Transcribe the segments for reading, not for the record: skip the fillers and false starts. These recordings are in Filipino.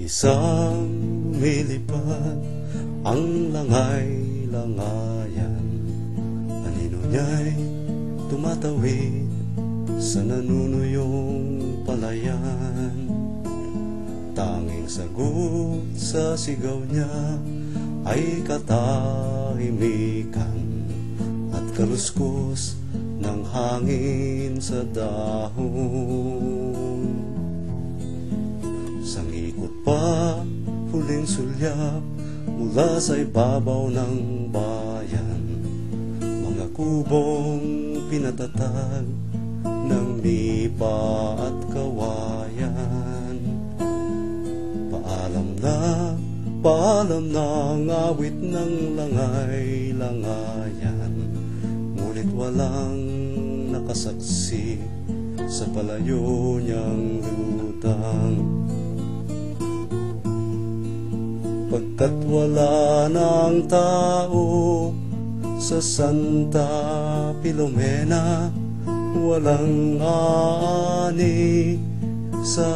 Isang lumilipad ang langay-langayan, anino niya'y tumatawid sa nanunuyong palayan. Tanging sagot sa sigaw niya ay katahimikan at kaluskos ng hangin sa dahon. Sangikot pa huling sulyap mula sa ibabaw ng bayan, mga kubong pinatatag ng nipa at kawayan. Paalam na ang awit ng langay-langayan, ngunit walang nakasaksi sa palayo niyang lutang. Pagkat wala ng tao sa Santa Filomena, walang ani sa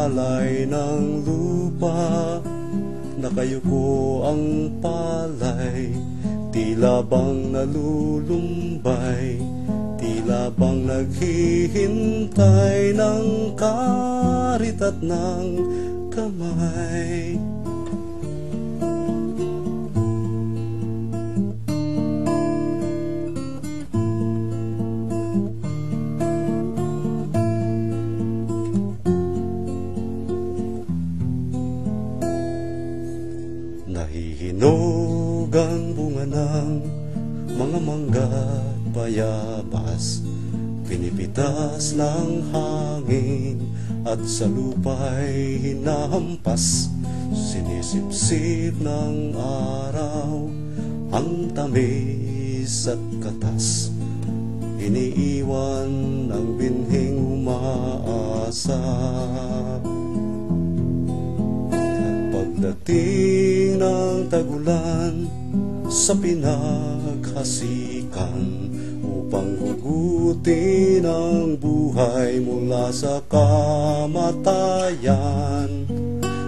alay ng lupa. Nakayuko ang palay, tila bang nalulumbay, tila bang naghihintay ng karitat ng kamay. Nahihinog ang bunga ng mga mangga't bayabas, pinipitas ng hangin at sa lupa'y hinahampas. Sinisipsip ng araw ang tamis at katas, iniiwan ng binhing umaasa. Pagdating ng tagulan sa pinaghasikan upang hugutin ang buhay mula sa kamatayan,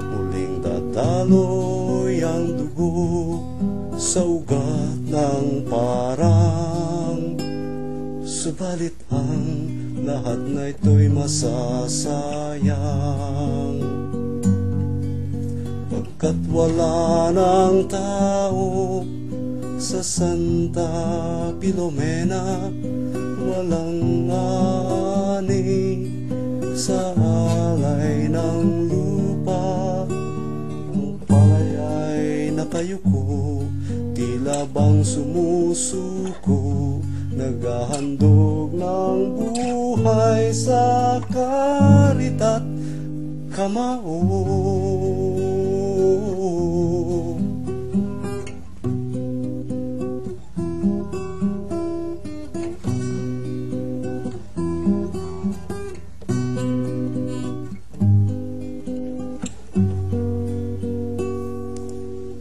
muling dadaloy ang dugo sa ugat ng parang. Subalit ang lahat na ito'y masasayang, pagkat wala ng tao sa Santa Filomena, walang ani sa alay ng lupa. Ang palay ay nakayuko, tila bang sumusuko, naghahandog ng buhay sa karitat kamao.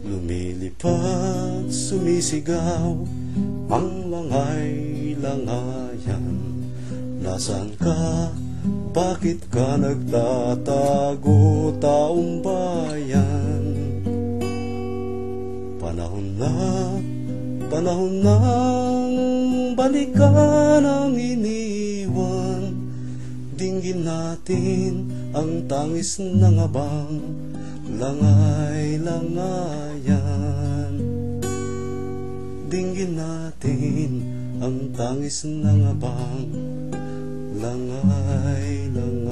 Lumilipad, sumisigaw ang langay-langayan. Nasaan ka? Bakit ka nagtatago, taong bayan? Panahon ng balikan ang iniwan. Dinggin natin ang tangis ng abang langay-langayan. Dinggin natin ang tangis ng abang langay-langayan.